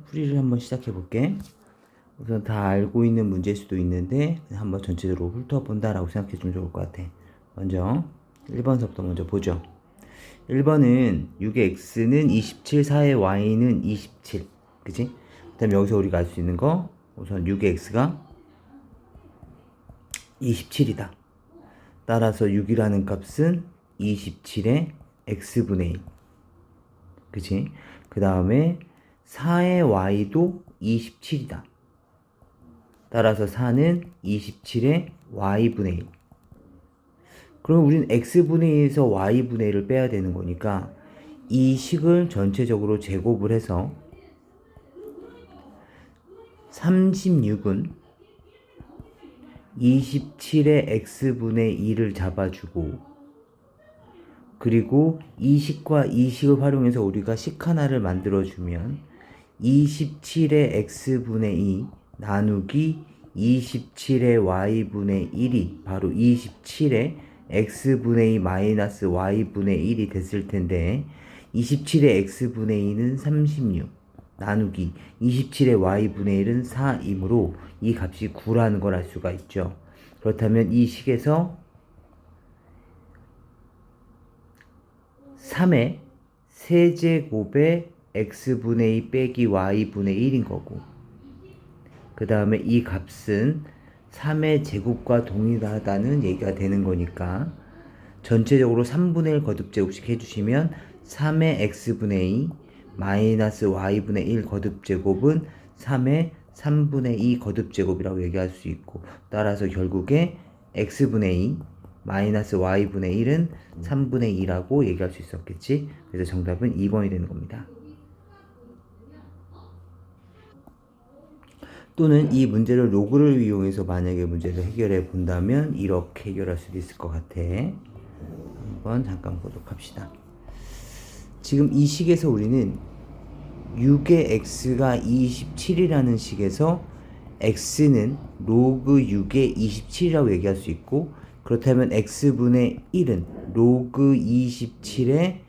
풀이를 한번 시작해 볼게. 우선 다 알고 있는 문제일 수도 있는데 한번 전체적으로 훑어본다라고 생각해 주면 좋을 것 같아. 먼저 1번서부터 먼저 보죠. 1번은 6의 x는 27, 4의 y는 27. 그치? 그 다음에 여기서 우리가 알 수 있는 거 우선 6의 x가 27이다. 따라서 6이라는 값은 27의 x분의 1. 그치? 그 다음에 4의 y도 27이다. 따라서 4는 27의 y분의 1. 그럼 우리는 x분의 1에서 y분의 1을 빼야 되는 거니까 이 식을 전체적으로 제곱을 해서 36은 27의 x분의 1을 잡아주고, 그리고 이 식과 이 식을 활용해서 우리가 식 하나를 만들어주면 27의 x분의 2 나누기 27의 y분의 1이 바로 27의 x분의 2 마이너스 y분의 1이 됐을 텐데, 27의 x분의 2는 36 나누기 27의 y분의 1은 4이므로 이 값이 9라는 걸 알 수가 있죠. 그렇다면 이 식에서 3의 세제곱의 x분의 2 빼기 y분의 1인 거고, 그 다음에 이 값은 3의 제곱과 동일하다는 얘기가 되는 거니까 전체적으로 3분의 1 거듭제곱씩 해주시면 3의 x분의 2 마이너스 y분의 1 거듭제곱은 3의 3분의 2 거듭제곱이라고 얘기할 수 있고, 따라서 결국에 x분의 2 마이너스 y분의 1은 3분의 2라고 얘기할 수 있었겠지. 그래서 정답은 2번이 되는 겁니다. 또는 이 문제를 로그를 이용해서 만약에 문제를 해결해 본다면 이렇게 해결할 수도 있을 것 같아. 한번 잠깐 보도록 합시다. 지금 이 식에서 우리는 6의 x가 27이라는 식에서 x는 로그 6의 27이라고 얘기할 수 있고, 그렇다면 x분의 1은 로그 27의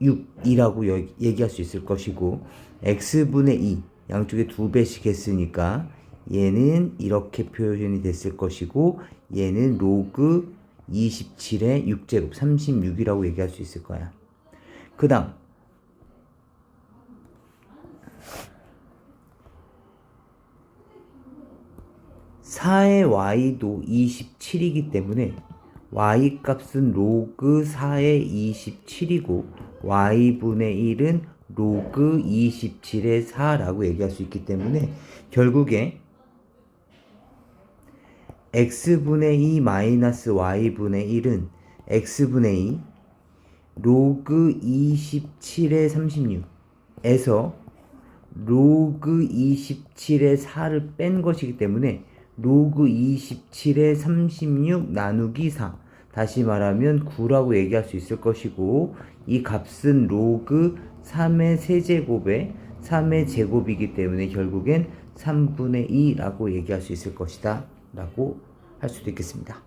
6이라고 얘기할 수 있을 것이고, x분의 2 양쪽에 2배씩 했으니까 얘는 이렇게 표현이 됐을 것이고, 얘는 로그 27의 6제곱 36이라고 얘기할 수 있을 거야. 그 다음 4의 y도 27이기 때문에 y 값은 로그 4의 27이고 y분의 1은 로그 27의 4라고 얘기할 수 있기 때문에 결국에 x분의 2 마이너스 y분의 1은 x분의 2 로그 27의 36에서 로그 27의 4를 뺀 것이기 때문에 로그 27의 36 나누기 4, 다시 말하면 9라고 얘기할 수 있을 것이고, 이 값은 로그 3의 세제곱의 3의 제곱이기 때문에 결국엔 3분의 2라고 얘기할 수 있을 것이다 라고 할 수도 있겠습니다.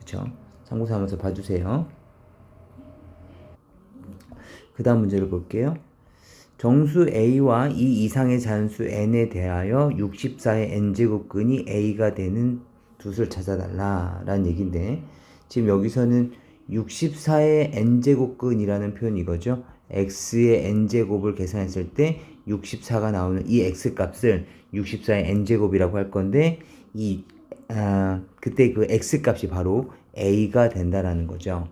그쵸? 참고삼아서 봐주세요. 그 다음 문제를 볼게요. 정수 a와 이 이상의 잔수 n에 대하여 64의 n제곱근이 a가 되는 두 수를 찾아달라 라는 얘기인데, 지금 여기서는 64의 n제곱근이라는 표현이 이거죠. x의 n제곱을 계산했을 때 64가 나오는 이 x값을 64의 n제곱이라고 할 건데, 그때 그 x값이 바로 a가 된다라는 거죠.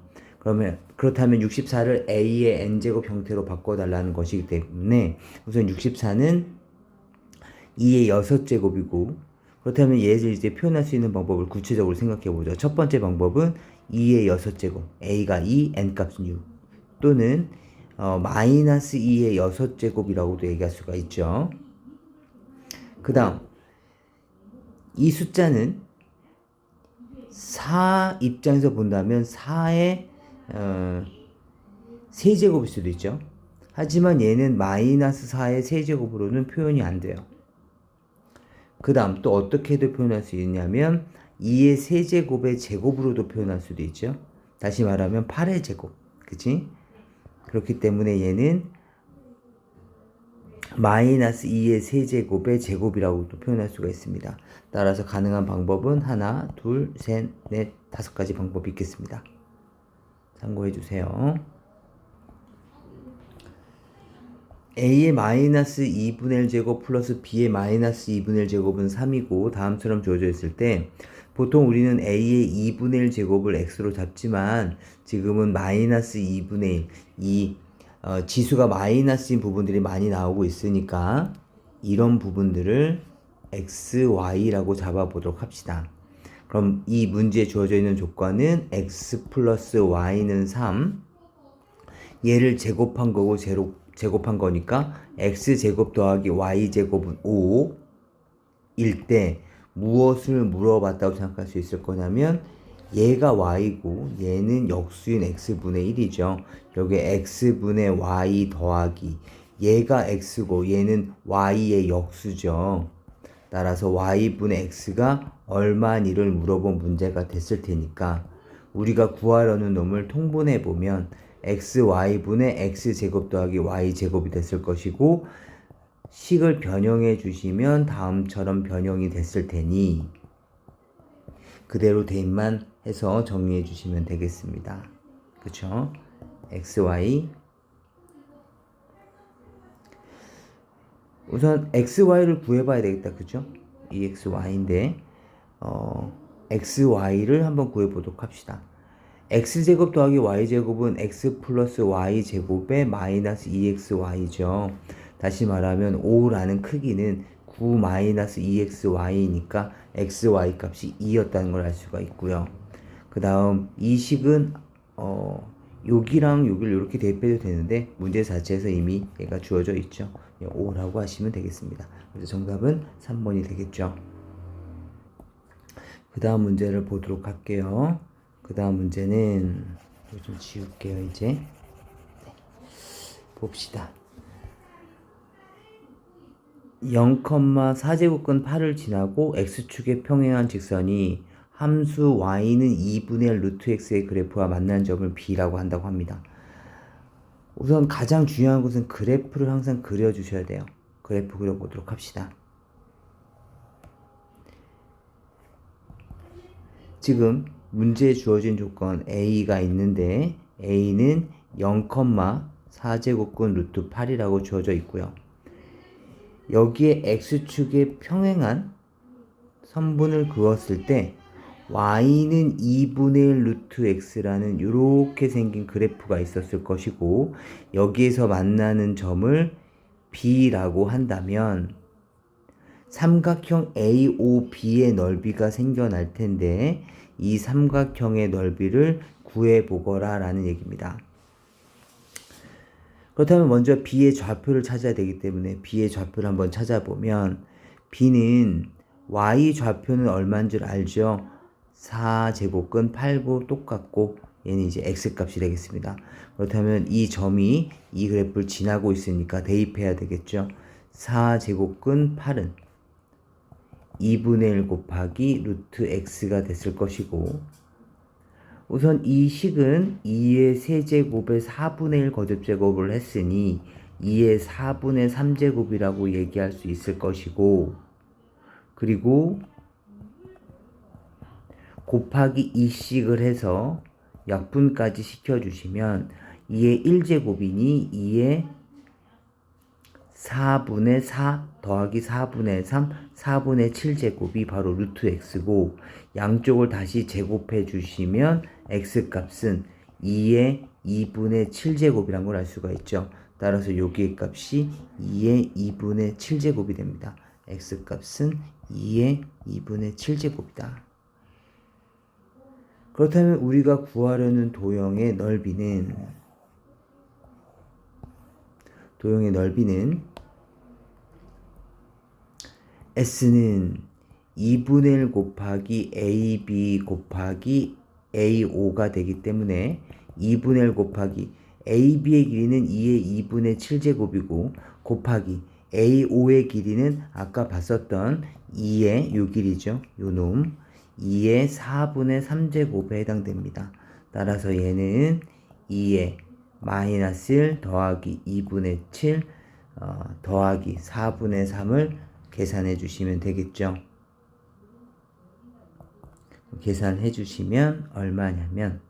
그렇다면 64를 a의 n제곱 형태로 바꿔달라는 것이기 때문에 우선 64는 2의 6제곱이고, 그렇다면 얘를 이제 표현할 수 있는 방법을 구체적으로 생각해 보죠. 첫 번째 방법은 2의 6제곱, a가 2, n값은 6, 또는 마이너스 2의 6제곱이라고도 얘기할 수가 있죠. 그 다음 이 숫자는 4 입장에서 본다면 4의 세제곱일 수도 있죠. 하지만 얘는 마이너스 4의 세제곱으로는 표현이 안 돼요. 그 다음 또 어떻게도 표현할 수 있냐면 2의 세제곱의 제곱으로도 표현할 수도 있죠. 다시 말하면 8의 제곱. 그치? 그렇기 때문에 얘는 마이너스 2의 세제곱의 제곱이라고 또 표현할 수가 있습니다. 따라서 가능한 방법은 하나, 둘, 셋, 넷, 5가지 방법이 있겠습니다. 참고해 주세요. a의 마이너스 2분의 1 제곱 플러스 b의 마이너스 2분의 1 제곱은 3이고 다음처럼 주어져 있을 때 보통 우리는 a의 2분의 1 제곱을 x로 잡지만 지금은 마이너스 2분의 1 이 지수가 마이너스인 부분들이 많이 나오고 있으니까 이런 부분들을 xy라고 잡아보도록 합시다. 그럼 이 문제에 주어져 있는 조건은 x 플러스 y는 3 얘를 제곱한 거고 제곱한 거니까 x제곱 더하기 y제곱은 5일 때 무엇을 물어봤다고 생각할 수 있을 거냐면 얘가 y고 얘는 역수인 x분의 1이죠. 여기에 x분의 y 더하기 얘가 x고 얘는 y의 역수죠. 따라서 y분의 x가 얼마니를 물어본 문제가 됐을 테니까 우리가 구하려는 놈을 통분해 보면 xy분의 x제곱 더하기 y제곱이 됐을 것이고 식을 변형해 주시면 다음처럼 변형이 됐을 테니 그대로 대입만 해서 정리해 주시면 되겠습니다. 그쵸? xy 우선 xy를 구해봐야 되겠다. 그죠? 이 xy인데 xy를 한번 구해보도록 합시다. x제곱 더하기 y제곱은 x 플러스 y제곱의 마이너스 2xy죠. 다시 말하면 5라는 크기는 9 마이너스 2xy니까 xy 값이 2였다는 걸 알 수가 있고요. 그 다음 이 식은 여기랑 여기를 이렇게 대입해도 되는데 문제 자체에서 이미 얘가 주어져 있죠. 5라고 하시면 되겠습니다. 그래서 정답은 3번이 되겠죠. 그 다음 문제를 보도록 할게요. 그 다음 문제는 좀 지울게요. 이제 네. 봅시다. 0,4제곱근 8을 지나고 x축에 평행한 직선이 함수 y는 2분의 1 루트 x의 그래프와 만나는 점을 b라고 한다고 합니다. 우선 가장 중요한 것은 그래프를 항상 그려주셔야 돼요. 그래프 그려보도록 합시다. 지금 문제에 주어진 조건 a가 있는데 a는 0,4제곱근 루트 8이라고 주어져 있고요. 여기에 x축에 평행한 선분을 그었을 때 y는 2분의 1 루트 x라는 이렇게 생긴 그래프가 있었을 것이고 여기에서 만나는 점을 b라고 한다면 삼각형 AOB의 넓이가 생겨날 텐데 이 삼각형의 넓이를 구해보거라 라는 얘기입니다. 그렇다면 먼저 b의 좌표를 찾아야 되기 때문에 b의 좌표를 한번 찾아보면 b는 y 좌표는 얼마인 줄 알죠? 4제곱근 8고 똑같고 얘는 이제 x값이 되겠습니다. 그렇다면 이 점이 이 그래프를 지나고 있으니까 대입해야 되겠죠. 4제곱근 8은 2분의 1 곱하기 루트 x가 됐을 것이고 우선 이 식은 2의 세제곱에 4분의 1 거듭제곱을 했으니 2의 4분의 3제곱이라고 얘기할 수 있을 것이고 그리고 곱하기 2씩을 해서 약분까지 시켜주시면 2의 1제곱이니 2의 4분의 4 더하기 4분의 3, 4분의 7제곱이 바로 루트 x고 양쪽을 다시 제곱해 주시면 x값은 2의 2분의 7제곱이란 걸 알 수가 있죠. 따라서 여기의 값이 2의 2분의 7제곱이 됩니다. x값은 2의 2분의 7제곱이다. 그렇다면 우리가 구하려는 도형의 넓이는 S는 2분의 1 곱하기 AB 곱하기 AO가 되기 때문에 2분의 1 곱하기 AB의 길이는 2의 2분의 7제곱이고 곱하기 AO의 길이는 아까 봤었던 2의 요 길이죠. 요 놈 2의 4분의 3제곱에 해당됩니다. 따라서 얘는 2의 마이너스 1 더하기 2분의 7 더하기 4분의 3을 계산해 주시면 되겠죠. 계산해 주시면 얼마냐면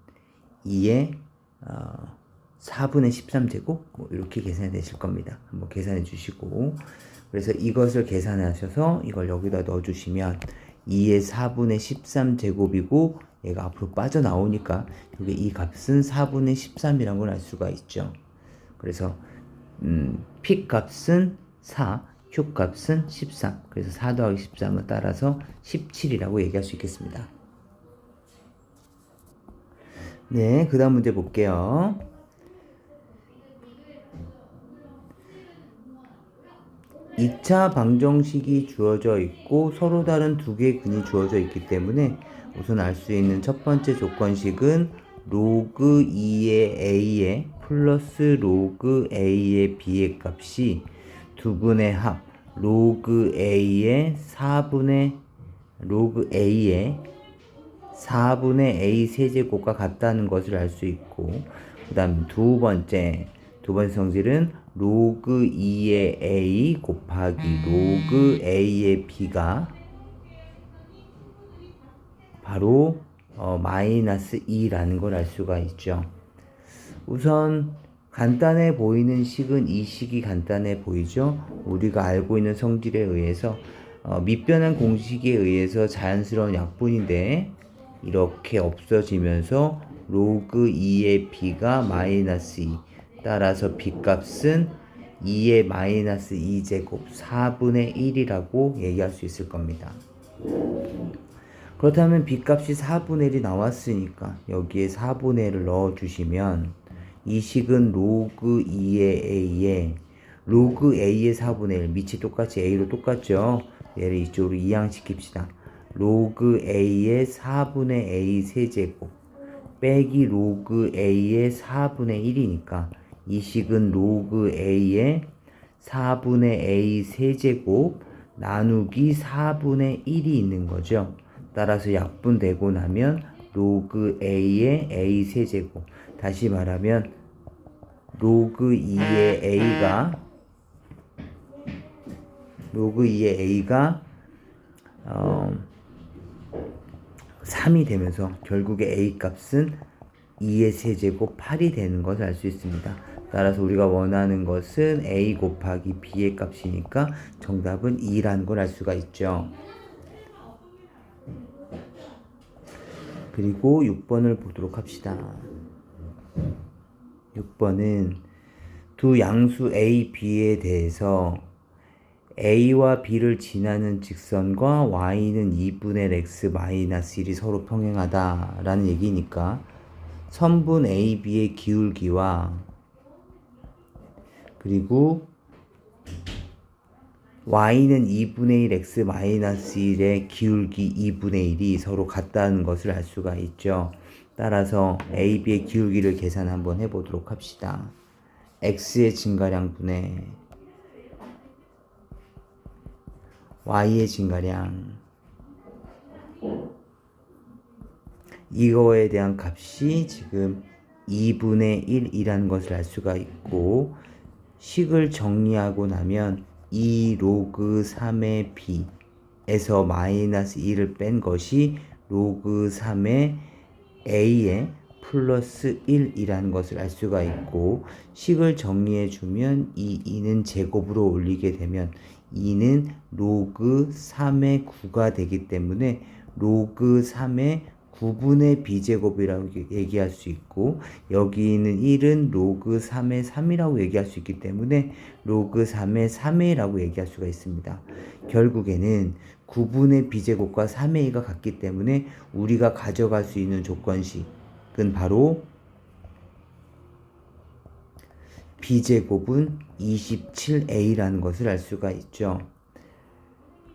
2의 4분의 13제곱 뭐 이렇게 계산이 되실 겁니다. 한번 계산해 주시고, 그래서 이것을 계산하셔서 이걸 여기다 넣어 주시면 2의 4분의 13제곱이고 얘가 앞으로 빠져나오니까 여기 이 값은 4분의 13이라는 걸 알 수가 있죠. 그래서 P 값은 4, Q 값은 13. 그래서 4 더하기 13은 따라서 17이라고 얘기할 수 있겠습니다. 네, 그 다음 문제 볼게요. 2차 방정식이 주어져 있고 서로 다른 두 개의 근이 주어져 있기 때문에 우선 알 수 있는 첫 번째 조건식은 로그 2의 a의 플러스 로그 a의 b의 값이 두 근의 합 로그 a의 4분의 a 세제곱과 같다는 것을 알 수 있고, 그 다음 두 번째 성질은 로그 2의 a 곱하기 로그 a의 b가 바로 마이너스 2라는 걸 알 수가 있죠. 우선 간단해 보이는 식은 이 식이 간단해 보이죠. 우리가 알고 있는 성질에 의해서 밑변환 공식에 의해서 자연스러운 약분인데 이렇게 없어지면서 로그 2의 b가 마이너스 2, 따라서 b값은 2의 마이너스 2제곱 4분의 1이라고 얘기할 수 있을 겁니다. 그렇다면 b값이 4분의 1이 나왔으니까 여기에 4분의 1을 넣어주시면 이 식은 로그 2의 a에 로그 a의 4분의 1, 밑이 똑같이 a로 똑같죠. 얘를 이쪽으로 이항시킵시다. 로그 a의 4분의 a 세제곱 빼기 로그 a의 4분의 1이니까 이 식은 로그 a의 4분의 a 세제곱 나누기 4분의 1이 있는 거죠. 따라서 약분되고 나면 로그 a의 a 세제곱, 다시 말하면 로그 2의 a가 3이 되면서 결국에 a 값은 2의 세제곱 8이 되는 것을 알 수 있습니다. 따라서 우리가 원하는 것은 a 곱하기 b의 값이니까 정답은 2라는 걸 알 수가 있죠. 그리고 6번을 보도록 합시다. 6번은 두 양수 a, b에 대해서 a와 b를 지나는 직선과 y는 2분의 x 마이너스 1이 서로 평행하다 라는 얘기니까 선분 a, b의 기울기와 그리고 y는 2분의 1 x 마이너스 1의 기울기 2분의 1이 서로 같다는 것을 알 수가 있죠. 따라서 a, b의 기울기를 계산 한번 해보도록 합시다. x의 증가량 분의 y의 증가량, 이거에 대한 값이 지금 2분의 1이라는 것을 알 수가 있고, 식을 정리하고 나면 2 로그 3의 b에서 마이너스 2를 뺀 것이 로그 3의 a의 플러스 1이라는 것을 알 수가 있고, 식을 정리해 주면 이 2는 제곱으로 올리게 되면 2는 로그 3의 9가 되기 때문에 로그 3의 9분의 b제곱이라고 얘기할 수 있고, 여기 있는 1은 로그 3의 3이라고 얘기할 수 있기 때문에 로그 3의 3회라고 얘기할 수가 있습니다. 결국에는 9분의 b제곱과 3의 2가 같기 때문에 우리가 가져갈 수 있는 조건식은 바로 b제곱은 27a라는 것을 알 수가 있죠.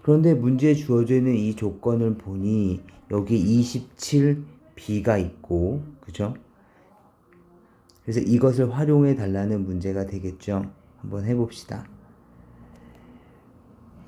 그런데 문제에 주어져 있는 이 조건을 보니 여기 27b가 있고, 그죠? 그래서 이것을 활용해 달라는 문제가 되겠죠. 한번 해봅시다.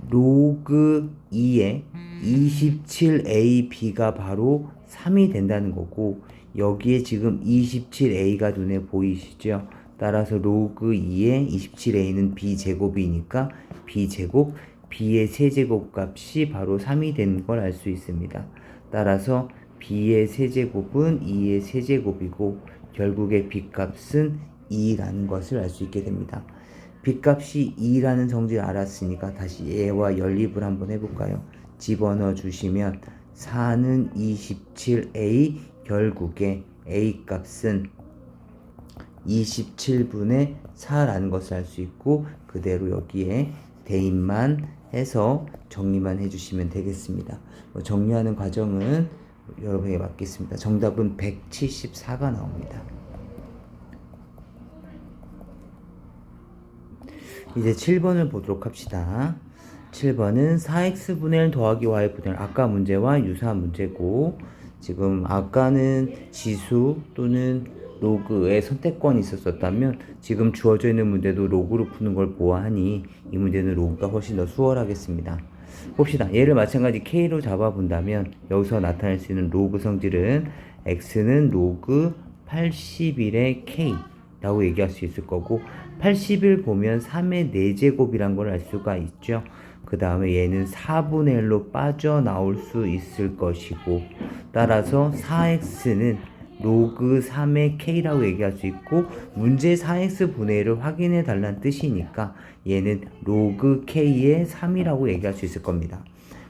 로그 2의 27ab가 바로 3이 된다는 거고, 여기에 지금 27a가 눈에 보이시죠? 따라서 로그 2의 27a는 b제곱이니까 b제곱, b의 세제곱 값이 바로 3이 되는 걸 알 수 있습니다. 따라서 b의 세제곱은 2의 세제곱이고 결국에 b값은 2라는 것을 알 수 있게 됩니다. b값이 2라는 성질을 알았으니까 다시 얘와 연립을 한번 해볼까요? 집어넣어 주시면 4는 27a, 결국에 a 값은 27분의 4라는 것을 알 수 있고 그대로 여기에 대입만 해서 정리만 해주시면 되겠습니다. 정리하는 과정은 여러분에게 맡겠습니다. 정답은 174가 나옵니다. 이제 7번을 보도록 합시다. 7번은 4x분의 1 더하기 y분의 1, 아까 문제와 유사한 문제고, 지금 아까는 지수 또는 로그의 선택권이 있었다면 지금 주어져 있는 문제도 로그로 푸는 걸 보아하니 이 문제는 로그가 훨씬 더 수월하겠습니다. 봅시다. 얘를 마찬가지 k로 잡아본다면 여기서 나타낼 수 있는 로그 성질은 x는 로그 81의 k 라고 얘기할 수 있을 거고, 81 보면 3의 4제곱이란 걸 알 수가 있죠. 그 다음에 얘는 4분의 1로 빠져나올 수 있을 것이고, 따라서 4x는 로그 3의 k라고 얘기할 수 있고, 문제 4x분의 1을 확인해 달라는 뜻이니까 얘는 로그 k의 3이라고 얘기할 수 있을 겁니다.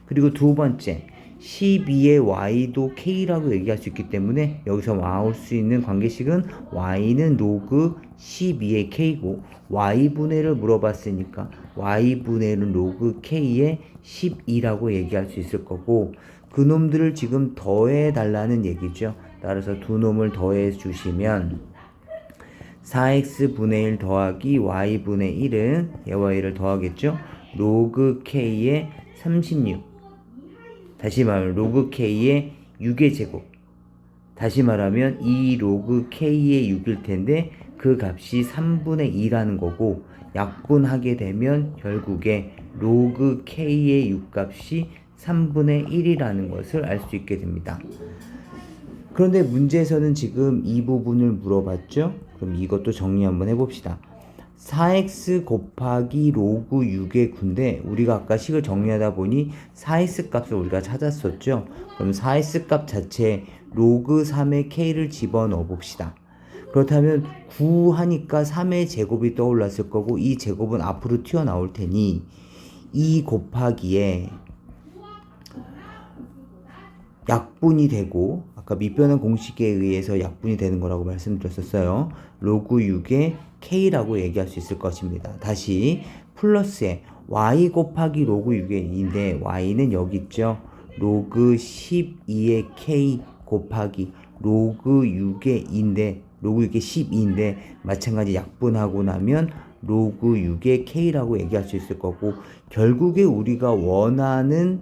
그리고 두 번째, 12의 y도 k라고 얘기할 수 있기 때문에 여기서 나올 수 있는 관계식은 y는 로그 12의 k고, y분의 1을 물어봤으니까 y분의 1은 로그 k의 12라고 얘기할 수 있을 거고, 그놈들을 지금 더해 달라는 얘기죠. 따라서 두 놈을 더해 주시면 4x분의 1 더하기 y분의 1은 얘와 얘를 더하겠죠. 로그 k의 36, 다시 말하면 로그 k의 6의 제곱, 다시 말하면 이 로그 k의 6일 텐데 그 값이 3분의 2라는 거고, 약분하게 되면 결국에 로그 k의 6값이 3분의 1이라는 것을 알 수 있게 됩니다. 그런데 문제에서는 지금 이 부분을 물어봤죠? 그럼 이것도 정리 한번 해봅시다. 4x 곱하기 로그 6의 9인데 우리가 아까 식을 정리하다 보니 4x 값을 우리가 찾았었죠. 그럼 4x 값 자체에 로그 3의 k를 집어넣어 봅시다. 그렇다면 9 하니까 3의 제곱이 떠올랐을 거고, 이 제곱은 앞으로 튀어나올 테니 2 곱하기에 약분이 되고, 아까 밑변환 공식에 의해서 약분이 되는 거라고 말씀드렸었어요. 로그 6의 k라고 얘기할 수 있을 것입니다. 다시 플러스에 y 곱하기 로그 6의 2인데 y는 여기 있죠. 로그 12의 k 곱하기 로그 6의 2인데 로그 6의 12인데 마찬가지 약분하고 나면 로그 6의 k라고 얘기할 수 있을 거고, 결국에 우리가 원하는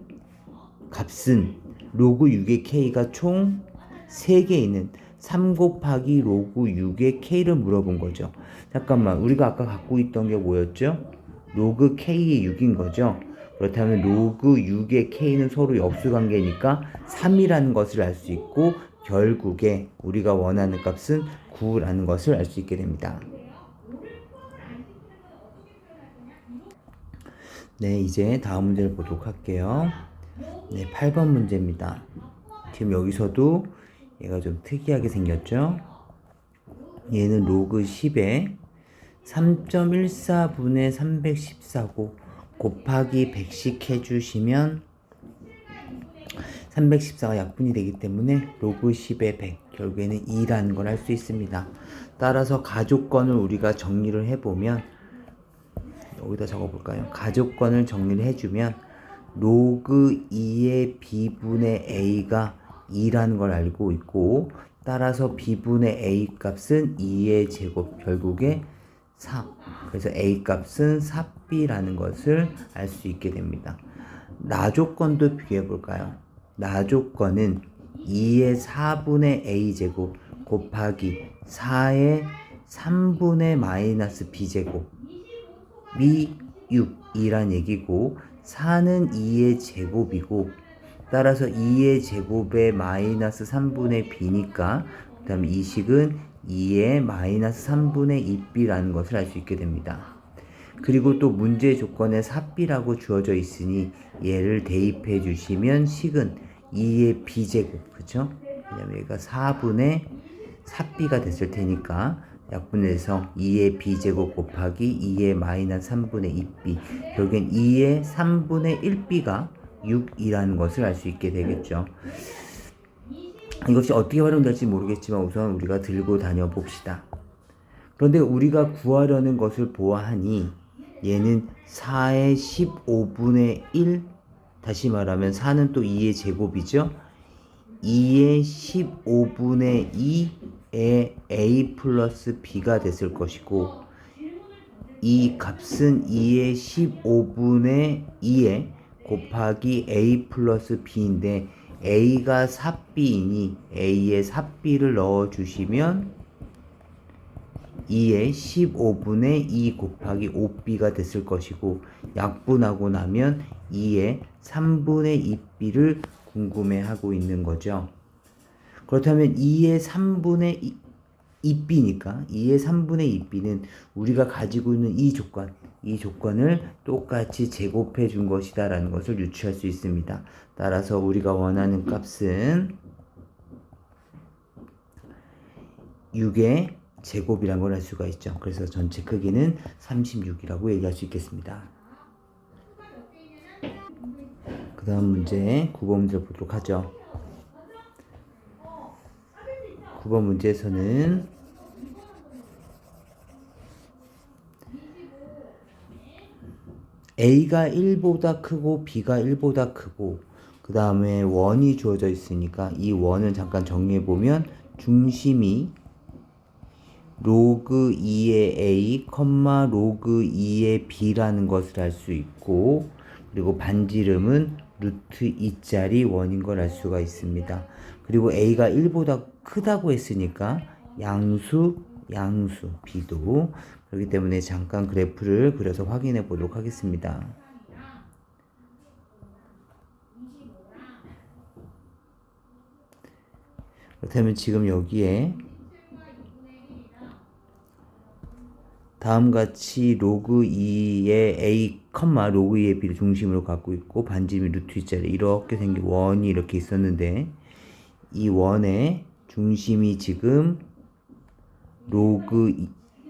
값은 로그 6의 k가 총 3개 있는 3 곱하기 로그 6의 k를 물어본 거죠. 잠깐만, 우리가 아까 갖고 있던 게 뭐였죠? 로그 k의 6인 거죠. 그렇다면 로그 6의 k는 서로 역수관계니까 3이라는 것을 알 수 있고, 결국에 우리가 원하는 값은 9라는 것을 알 수 있게 됩니다. 네, 이제 다음 문제를 보도록 할게요. 네, 8번 문제입니다. 지금 여기서도 얘가 좀 특이하게 생겼죠? 얘는 로그 10에 3.14분의 314고 곱하기 100씩 해주시면 314가 약분이 되기 때문에 로그 10의 100, 결국에는 2라는 걸 알 수 있습니다. 따라서 가족권을 우리가 정리를 해보면, 여기다 적어볼까요? 가족권을 정리를 해주면 로그 2의 b분의 a가 2라는 걸 알고 있고, 따라서 b분의 a 값은 2의 제곱, 결국에 4. 그래서 a 값은 4b라는 것을 알 수 있게 됩니다. 나조건도 비교해 볼까요? 나조건은 2의 4분의 a 제곱 곱하기 4의 3분의 마이너스 b 제곱 미 6이란 얘기고, 4는 2의 제곱이고, 따라서 2의 제곱에 마이너스 3분의 b니까 그 다음에 이 식은 2의 마이너스 3분의 2b라는 것을 알 수 있게 됩니다. 그리고 또 문제 조건에 4b라고 주어져 있으니 얘를 대입해 주시면 식은 2의 b제곱, 그쵸? 왜냐면 얘가 4분의 4b가 됐을 테니까 약분해서 2의 b제곱 곱하기 2의 마이너스 3분의 2b, 결국엔 2의 3분의 1b가 6이라는 것을 알 수 있게 되겠죠. 이것이 어떻게 활용될지 모르겠지만 우선 우리가 들고 다녀 봅시다. 그런데 우리가 구하려는 것을 보아하니 얘는 4의 15분의 1, 다시 말하면 4는 또 2의 제곱이죠. 2의 15분의 2의 a 플러스 b가 됐을 것이고, 이 값은 2의 15분의 2에 곱하기 a 플러스 b인데 a가 4b이니 a에 4b를 넣어주시면 2의 15분의 2 곱하기 5b가 됐을 것이고, 약분하고 나면 2의 3분의 2b를 궁금해하고 있는 거죠. 그렇다면 2의 3분의 2b니까 2의 3분의 2b는 우리가 가지고 있는 이 조건을 똑같이 제곱해 준 것이다 라는 것을 유추할 수 있습니다. 따라서 우리가 원하는 값은 6의 제곱이란 걸 알 수가 있죠. 그래서 전체 크기는 36이라고 얘기할 수 있겠습니다. 그 다음 문제 9번 문제 보도록 하죠. 9번 문제에서는 A가 1보다 크고 B가 1보다 크고 그 다음에 원이 주어져 있으니까 이 원을 잠깐 정리해 보면 중심이 로그 2의 A, 로그 2의 B라는 것을 알 수 있고, 그리고 반지름은 루트 2짜리 원인 걸 알 수가 있습니다. 그리고 A가 1보다 크다고 했으니까 양수, B도. 그렇기 때문에 잠깐 그래프를 그려서 확인해 보도록 하겠습니다. 그렇다면 지금 여기에 다음같이 로그 2의 a, 로그 2의 b를 중심으로 갖고 있고 반지름이 루트 2짜리 이렇게 생긴 원이 이렇게 있었는데, 이 원의 중심이 지금 로그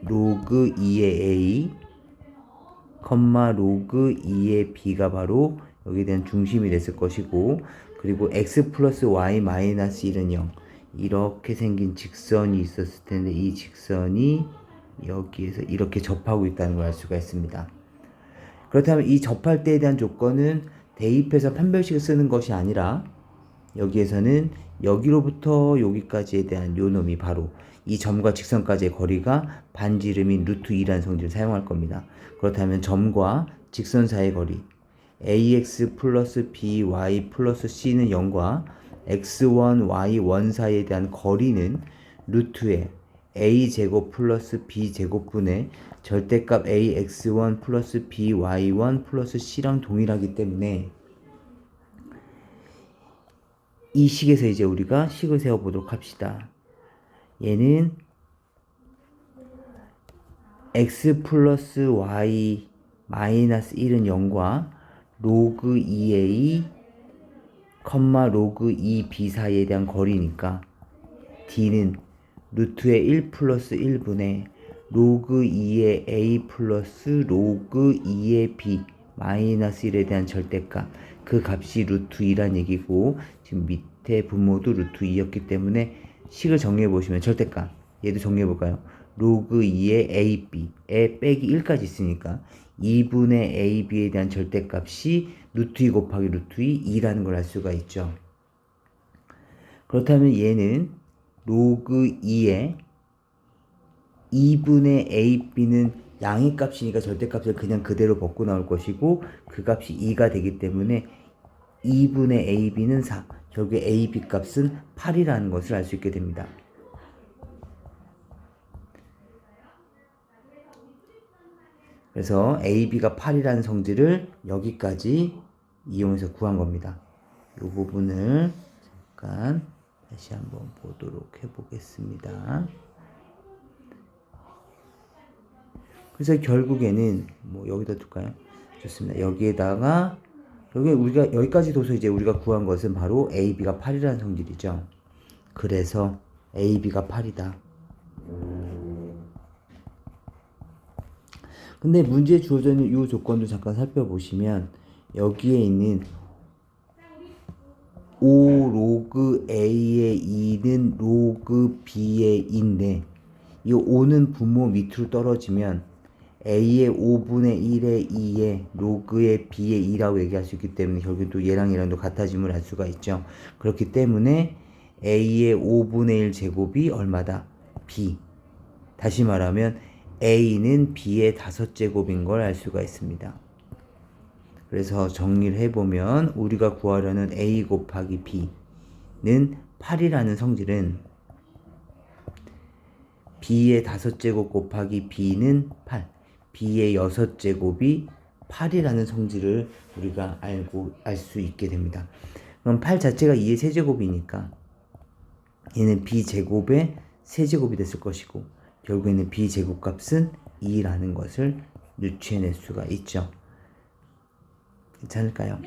2의 a, 로그 2의 b가 바로 여기에 대한 중심이 됐을 것이고, 그리고 x 플러스 y 마이너스 1은 0 이렇게 생긴 직선이 있었을 텐데 이 직선이 여기에서 이렇게 접하고 있다는 걸 알 수가 있습니다. 그렇다면 이 접할 때에 대한 조건은 대입해서 판별식을 쓰는 것이 아니라 여기에서는 여기로부터 여기까지에 대한 요 놈이 바로 이 점과 직선까지의 거리가 반지름인 루트 2라는 성질을 사용할 겁니다. 그렇다면 점과 직선 사이의 거리 ax 플러스 by 플러스 c는 0과 x1, y1 사이에 대한 거리는 루트의 a제곱 플러스 b제곱분의 절대값 ax1 플러스 by1 플러스 c랑 동일하기 때문에 이 식에서 이제 우리가 식을 세워보도록 합시다. 얘는 x 플러스 y 마이너스 1은 0과 로그 2a, 로그 2b 사이에 대한 거리니까 d는 루트의 1 플러스 1분의 로그 2의 a 플러스 로그 2의 b 마이너스 1에 대한 절대값, 그 값이 루트 2란 얘기고, 지금 밑에 분모도 루트 2였기 때문에 식을 정리해 보시면 절대값, 얘도 정리해 볼까요? 로그 2의 ab에 빼기 1까지 있으니까 2분의 ab에 대한 절대값이 루트 2 곱하기 루트 2라는 걸 알 수가 있죠. 그렇다면 얘는 로그 2의 2분의 ab는 양의 값이니까 절대값을 그냥 그대로 벗고 나올 것이고, 그 값이 2가 되기 때문에 2분의 ab는 4, 결국에 ab 값은 8이라는 것을 알 수 있게 됩니다. 그래서 ab가 8이라는 성질을 여기까지 이용해서 구한 겁니다. 이 부분을 잠깐 다시 한번 보도록 해보겠습니다. 그래서 결국에는 뭐 여기다 둘까요? 좋습니다. 여기에다가 여기 우리가 여기까지 둬서 이제 우리가 구한 것은 바로 AB가 8이라는 성질이죠. 그래서 AB가 8이다. 근데 문제에 주어져 있는 이 조건도 잠깐 살펴보시면 여기에 있는 5 로그 A의 2는 로그 B의 2인데 이 5는 분모 밑으로 떨어지면 A의 5분의 1의 2에 로그의 B의 2라고 얘기할 수 있기 때문에 결국 또 얘랑도 같아짐을 알 수가 있죠. 그렇기 때문에 A의 5분의 1 제곱이 얼마다? B. 다시 말하면 A는 B의 5제곱인 걸 알 수가 있습니다. 그래서 정리를 해보면 우리가 구하려는 A 곱하기 B는 8이라는 성질은 B의 5제곱 곱하기 B는 8, B의 6제곱이 8이라는 성질을 우리가 알 수 있게 됩니다. 그럼 8 자체가 2의 세제곱이니까 얘는 B제곱의 세제곱이 됐을 것이고 결국에는 B제곱값은 2라는 것을 유추해낼 수가 있죠. 괜찮을까요?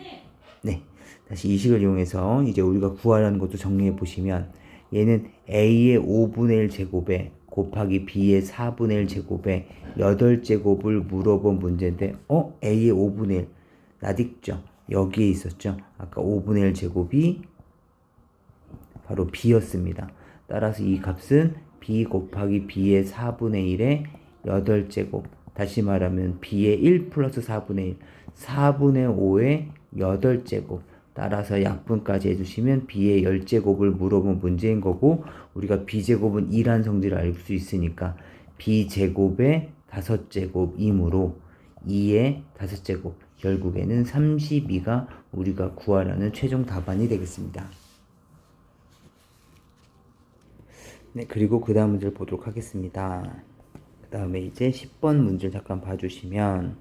네. 다시 이 식을 이용해서 이제 우리가 구하라는 것도 정리해 보시면 얘는 A의 5분의 1 제곱에 곱하기 B의 4분의 1 제곱에 8제곱을 물어본 문제인데 A의 5분의 1 낯익죠? 여기에 있었죠? 아까 5분의 1 제곱이 바로 B였습니다. 따라서 이 값은 B 곱하기 B의 4분의 1의 8제곱 다시 말하면 B의 1 플러스 4분의 1 4분의 5의 8제곱 따라서 약분까지 해주시면 B의 10제곱을 물어본 문제인 거고 우리가 B제곱은 2란 성질을 알 수 있으니까 B제곱의 5제곱이므로 2의 5제곱 결국에는 32가 우리가 구하라는 최종 답안이 되겠습니다. 네, 그리고 그 다음 문제를 보도록 하겠습니다. 그 다음에 이제 10번 문제를 잠깐 봐주시면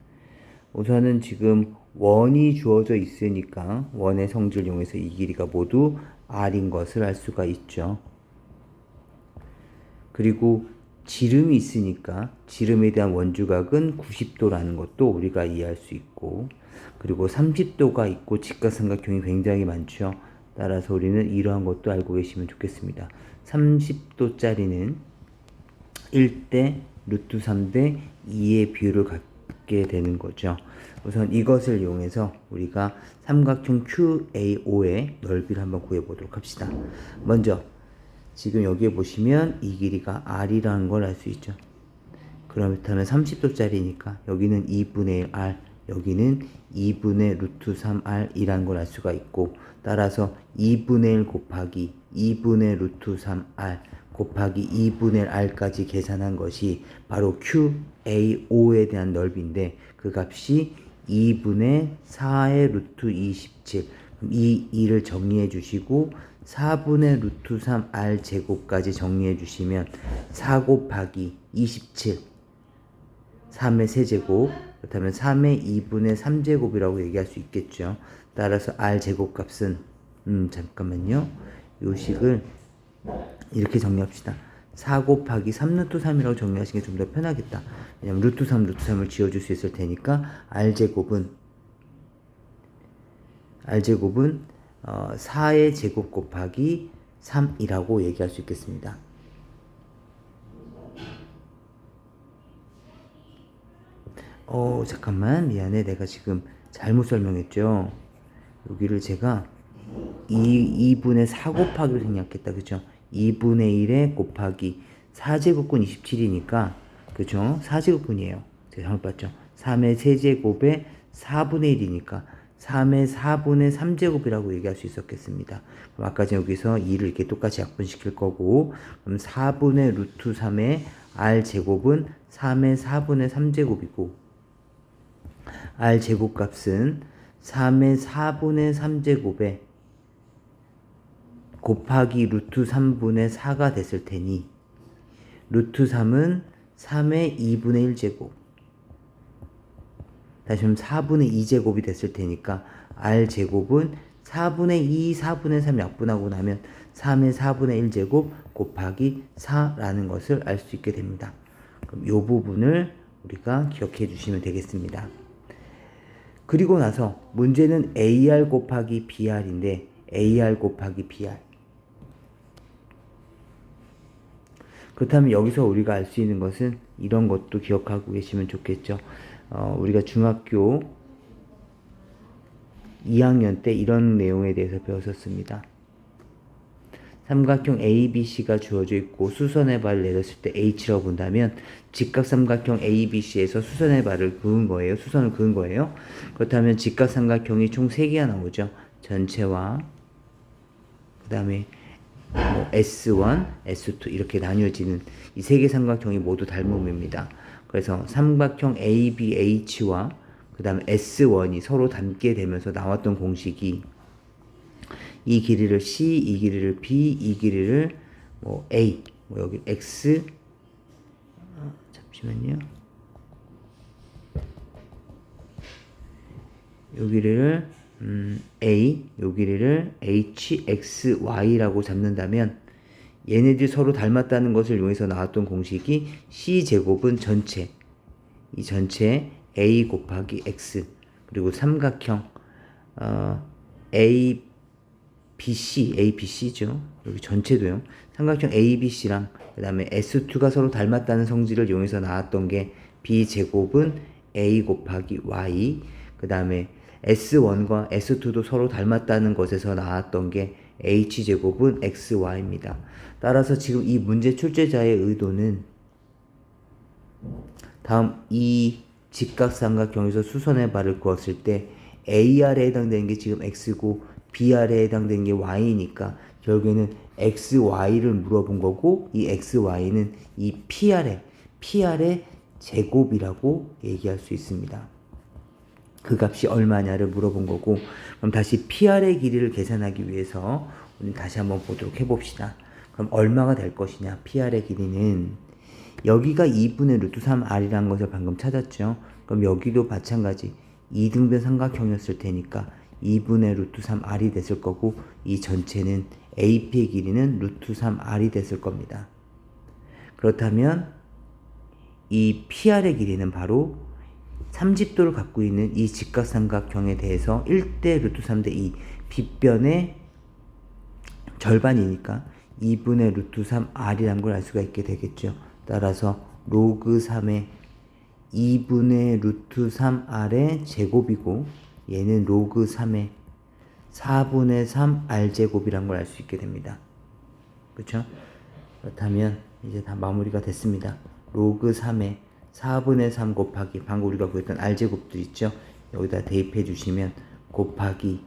우선은 지금 원이 주어져 있으니까 원의 성질을 이용해서 이 길이가 모두 R인 것을 알 수가 있죠. 그리고 지름이 있으니까 지름에 대한 원주각은 90도라는 것도 우리가 이해할 수 있고 그리고 30도가 있고 직각삼각형이 굉장히 많죠. 따라서 우리는 이러한 것도 알고 계시면 좋겠습니다. 30도짜리는 1대 루트 3대 2의 비율을 갖게 되는 거죠. 우선 이것을 이용해서 우리가 삼각형 QAO의 넓이를 한번 구해보도록 합시다. 먼저 지금 여기에 보시면 이 길이가 R이라는 걸 알 수 있죠. 그렇다면 30도짜리니까 여기는 2분의 1 R, 여기는 2분의 루트 3R 이라는 걸 알 수가 있고 따라서 2분의 1 곱하기 2분의 루트 3R 곱하기 2분의 1 R까지 계산한 것이 바로 QAO에 대한 넓이인데 그 값이 2분의 4의 루트 27 이 2를 정리해 주시고 4분의 루트 3R 제곱까지 정리해 주시면 4 곱하기 27 3의 세제곱 그렇다면 3의 2분의 3제곱이라고 얘기할 수 있겠죠. 따라서 R 제곱값은 잠깐만요. 요 식을 이렇게 정리합시다. 4 곱하기 3 루트 3이라고 정리하시는 게 좀 더 편하겠다. 왜냐면 루트 3 루트 3을 지워줄 수 있을 테니까 R제곱은 4의 제곱 곱하기 3이라고 얘기할 수 있겠습니다. 잠깐만 미안해 내가 지금 잘못 설명했죠. 여기를 제가 2분의 4 곱하기로 생략했다 그죠? 2분의 1에 곱하기 4제곱근 27이니까 그죠? 4제곱근이에요. 제가 잘못 봤죠? 3의 세제곱에 4분의 1이니까 3의 4분의 3제곱이라고 얘기할 수 있었겠습니다. 그럼 아까 여기서 2를 이렇게 똑같이 약분시킬 거고 그럼 4분의 루트 3의 R제곱은 3의 4분의 3제곱이고 R제곱값은 3의 4분의 3제곱에 곱하기 루트 3분의 4가 됐을 테니 루트 3은 3의 2분의 1제곱 다시 하면 4분의 2제곱이 됐을 테니까 R제곱은 4분의 2, 4분의 3 약분하고 나면 3의 4분의 1제곱 곱하기 4라는 것을 알 수 있게 됩니다. 그럼 이 부분을 우리가 기억해 주시면 되겠습니다. 그리고 나서 문제는 AR 곱하기 BR인데 AR 곱하기 BR. 그렇다면 여기서 우리가 알 수 있는 것은 이런 것도 기억하고 계시면 좋겠죠. 우리가 중학교 2학년 때 이런 내용에 대해서 배웠었습니다. 삼각형 ABC가 주어져 있고 수선의 발을 내렸을 때 H라고 본다면 직각삼각형 ABC에서 수선의 발을 그은 거예요. 수선을 그은 거예요. 그렇다면 직각삼각형이 총 3개가 나오죠. 전체와 그 다음에 S1, S2 이렇게 나뉘어지는 이 3개 삼각형이 모두 닮음입니다. 그래서 삼각형 ABH와 그 다음에 S1이 서로 닮게 되면서 나왔던 공식이 이 길이를 C, 이 길이를 B, 이 길이를 A, 여기 X, 잠시만요. 요 길이를 A, 요 길이를 H, X, Y라고 잡는다면 얘네들이 서로 닮았다는 것을 이용해서 나왔던 공식이 C제곱은 전체, 이 전체 A 곱하기 X, 그리고 삼각형 ABC죠. 여기 전체도요. 삼각형 ABC랑 그 다음에 S2가 서로 닮았다는 성질을 이용해서 나왔던 게 B제곱은 A 곱하기 Y, 그 다음에 S1과 S2도 서로 닮았다는 것에서 나왔던 게 H제곱은 XY입니다. 따라서 지금 이 문제 출제자의 의도는 다음 이 직각삼각형에서 수선의 발을 그었을 때 AR에 해당되는 게 지금 X고 BR에 해당되는 게 Y니까 결국에는 XY를 물어본 거고 이 XY는 이 PR의 제곱이라고 얘기할 수 있습니다. 그 값이 얼마냐를 물어본 거고, 그럼 다시 PR의 길이를 계산하기 위해서 우리 다시 한번 보도록 해봅시다. 그럼 얼마가 될 것이냐? PR의 길이는 여기가 2분의 루트 3R이라는 것을 방금 찾았죠. 그럼 여기도 마찬가지 2등변 삼각형이었을 테니까 2분의 루트 3R이 됐을 거고 이 전체는 AP의 길이는 루트 3R이 됐을 겁니다. 그렇다면 이 PR의 길이는 바로 30도를 갖고 있는 이 직각삼각형에 대해서 1대 루트 3대 2 빗변의 절반이니까 2분의 루트 3R이라는 걸 알 수가 있게 되겠죠. 따라서 로그 3의 2분의 루트 3R의 제곱이고 얘는 로그 3의 4분의 3R제곱이라는 걸 알 수 있게 됩니다. 그렇죠? 그렇다면 이제 다 마무리가 됐습니다. 로그 3의 4분의 3 곱하기 방금 우리가 구했던 R제곱도 있죠. 여기다 대입해 주시면 곱하기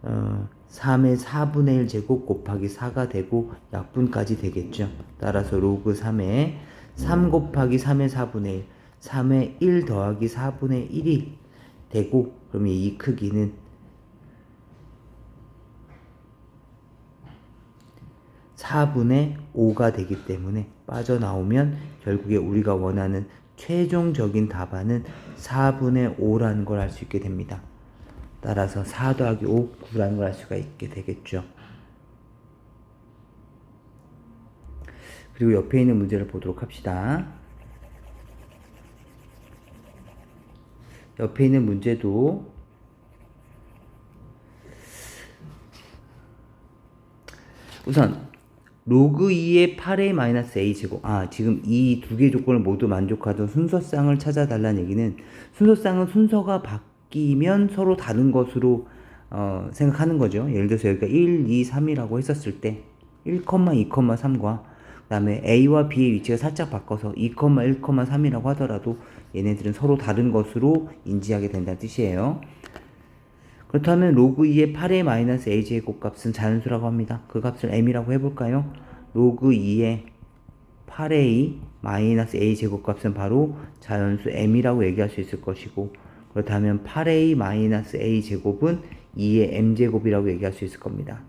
3의 4분의 1 제곱 곱하기 4가 되고 약분까지 되겠죠. 따라서 로그 3의 3 곱하기 3의 4분의 1 3의 1 더하기 4분의 1이 되고 그러면 이 크기는 4분의 5가 되기 때문에 빠져나오면 결국에 우리가 원하는 최종적인 답안은 4분의 5라는 걸 알 수 있게 됩니다. 따라서 4 더하기 5, 9라는 걸 알 수가 있게 되겠죠. 그리고 옆에 있는 문제를 보도록 합시다. 옆에 있는 문제도 우선 로그 2의 8a-a 제곱. 지금 이 두 개 조건을 모두 만족하던 순서쌍을 찾아달라는 얘기는 순서쌍은 순서가 바뀌면 서로 다른 것으로 생각하는 거죠. 예를 들어서 여기가 1, 2, 3이라고 했었을 때 1, 2, 3과 그 다음에 a와 b의 위치가 살짝 바꿔서 2, 1, 3이라고 하더라도 얘네들은 서로 다른 것으로 인지하게 된다는 뜻이에요. 그렇다면 로그 2의 8a-a 제곱 값은 자연수라고 합니다. 그 값을 m이라고 해볼까요? 로그 2의 8a-a 제곱 값은 바로 자연수 m이라고 얘기할 수 있을 것이고, 그렇다면 8a-a 제곱은 2의 m제곱이라고 얘기할 수 있을 겁니다.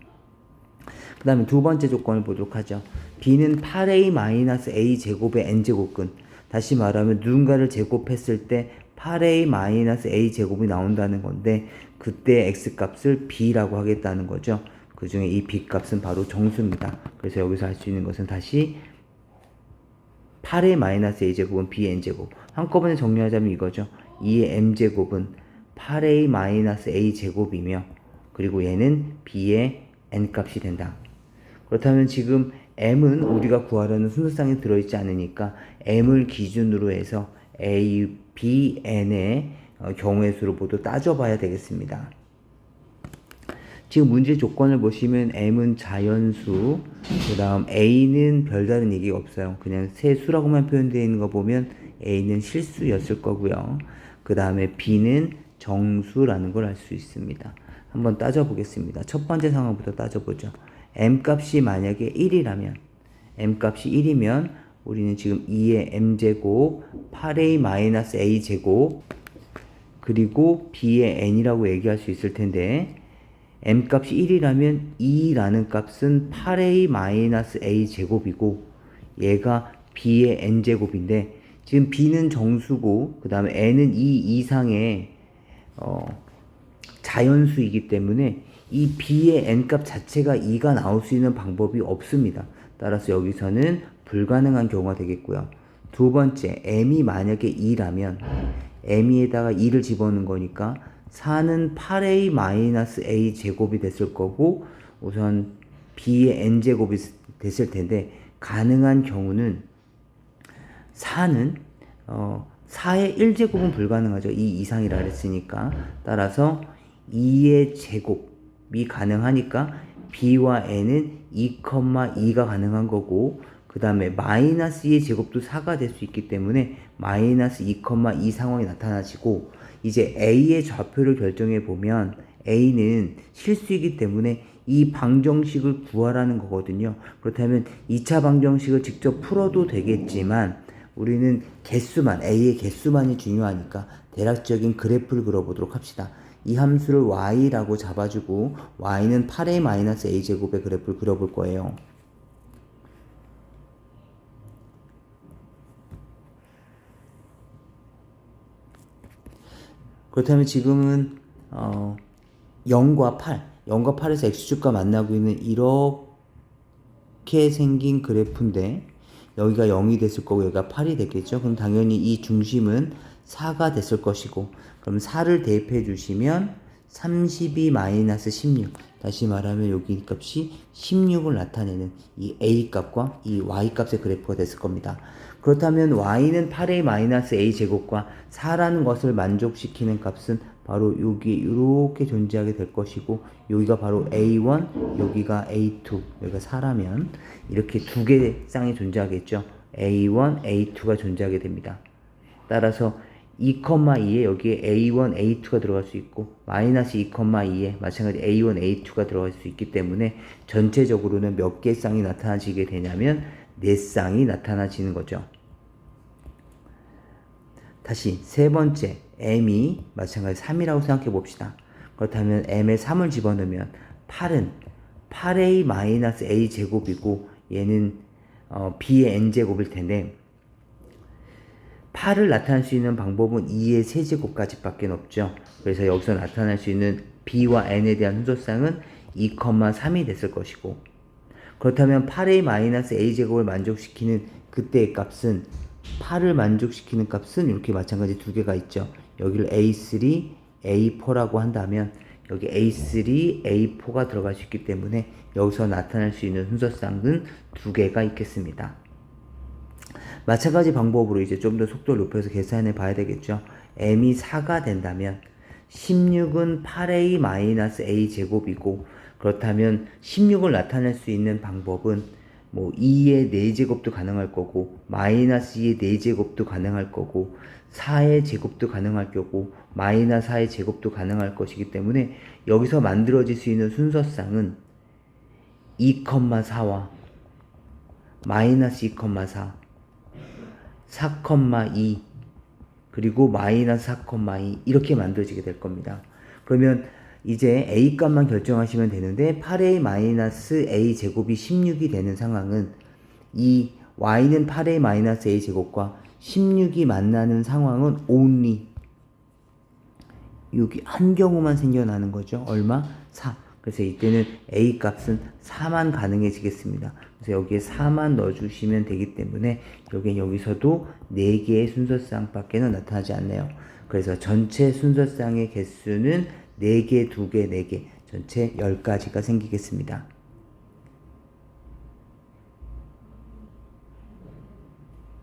그 다음에 두 번째 조건을 보도록 하죠. b는 8a-a 제곱의 n제곱근. 다시 말하면 누군가를 제곱했을 때 8a-a 제곱이 나온다는 건데 그때 x값을 b라고 하겠다는 거죠. 그 중에 이 b값은 바로 정수입니다. 그래서 여기서 할 수 있는 것은 다시 8a-a 제곱은 bn제곱, 한꺼번에 정리하자면 이거죠. 2의 m제곱은 8a 마이너스 a 제곱이며 그리고 얘는 b의 n값이 된다. 그렇다면 지금 m은 우리가 구하려는 순서상에 들어있지 않으니까 m을 기준으로 해서 a, b, n의 경우의 수를 모두 따져봐야 되겠습니다. 지금 문제 조건을 보시면 m은 자연수, 그 다음 a는 별다른 얘기가 없어요. 그냥 세 수라고만 표현되어 있는 거 보면 a는 실수였을 거고요. 그 다음에 b는 정수라는 걸 알 수 있습니다. 한번 따져보겠습니다. 첫 번째 상황부터 따져보죠. m값이 만약에 1이라면 m값이 1이면 우리는 지금 2의 m제곱 8a-a 제곱 그리고 b의 n이라고 얘기할 수 있을 텐데 m값이 1이라면 2라는 값은 8a-a 제곱이고 얘가 b의 n제곱인데 지금 b는 정수고 그 다음에 n은 2 이상의 자연수이기 때문에 이 b의 n값 자체가 2가 나올 수 있는 방법이 없습니다. 따라서 여기서는 불가능한 경우가 되겠고요. 두 번째, m이 만약에 2라면 m에다가 2를 집어넣는 거니까 4는 8a-a 제곱이 됐을 거고 우선 b의 n제곱이 됐을 텐데 가능한 경우는 4는 4의 1제곱은 불가능하죠. 2 이상이라 그랬으니까. 따라서 2의 제곱이 가능하니까 b와 n은 2,2가 가능한 거고 그 다음에 마이너스 2의 제곱도 4가 될 수 있기 때문에 마이너스 2,2 상황이 나타나지고 이제 a의 좌표를 결정해 보면 a는 실수이기 때문에 이 방정식을 구하라는 거거든요. 그렇다면 2차 방정식을 직접 풀어도 되겠지만 우리는 개수만, a의 개수만이 중요하니까 대략적인 그래프를 그려보도록 합시다. 이 함수를 y라고 잡아주고 y는 8a-a 제곱의 그래프를 그려볼 거예요. 그렇다면 지금은 0과 8에서 x축과 만나고 있는 이렇게 생긴 그래프인데 여기가 0이 됐을 거고 여기가 8이 됐겠죠. 그럼 당연히 이 중심은 4가 됐을 것이고 그럼 4를 대입해 주시면 32-16 다시 말하면 여기 값이 16을 나타내는 이 a 값과 이 y 값의 그래프가 됐을 겁니다. 그렇다면 y는 8a-a 제곱과 4라는 것을 만족시키는 값은 바로 여기 이렇게 존재하게 될 것이고 여기가 바로 a1 여기가 a2 여기가 4라면 이렇게 두 개의 쌍이 존재하겠죠. a1 a2가 존재하게 됩니다. 따라서 2,2에 여기에 a1 a2가 들어갈 수 있고 마이너스 2,2에 마찬가지 a1 a2가 들어갈 수 있기 때문에 전체적으로는 몇 개의 쌍이 나타나지게 되냐면 4쌍이 나타나지는 거죠. 다시 세 번째 m이 마찬가지 3이라고 생각해 봅시다. 그렇다면 m에 3을 집어넣으면 8은 8a-a 제곱이고 얘는 b의 n제곱일 텐데 8을 나타낼 수 있는 방법은 2의 세제곱까지 밖에 없죠. 그래서 여기서 나타날 수 있는 b와 n에 대한 순서쌍은 2,3이 됐을 것이고 그렇다면 8a-a 제곱을 만족시키는 그때의 값은 8을 만족시키는 값은 이렇게 마찬가지 두 개가 있죠. 여기를 A3, A4라고 한다면 여기 A3, A4가 들어갈 수 있기 때문에 여기서 나타날 수 있는 순서쌍은 두 개가 있겠습니다. 마찬가지 방법으로 이제 좀 더 속도를 높여서 계산해 봐야 되겠죠. m이 4가 된다면 16은 8a-a 제곱이고 그렇다면 16을 나타낼 수 있는 방법은 뭐 2의 4제곱도 가능할 거고 마이너스 2의 4제곱도 가능할 거고 4의 제곱도 가능할 거고 마이너스 4의 제곱도 가능할 것이기 때문에 여기서 만들어질 수 있는 순서쌍은 2,4와 마이너스 2,4 4,2 그리고 마이너스 4,2 이렇게 만들어지게 될 겁니다. 그러면 이제 a 값만 결정하시면 되는데 8a-a 제곱이 16이 되는 상황은 이 y는 8a-a 제곱과 16이 만나는 상황은 only 여기 한 경우만 생겨나는 거죠. 얼마? 4. 그래서 이때는 A 값은 4만 가능해지겠습니다. 그래서 여기에 4만 넣어주시면 되기 때문에 여기서도 4개의 순서쌍밖에는 나타나지 않네요. 그래서 전체 순서쌍의 개수는 4개, 2개, 4개, 전체 10가지가 생기겠습니다.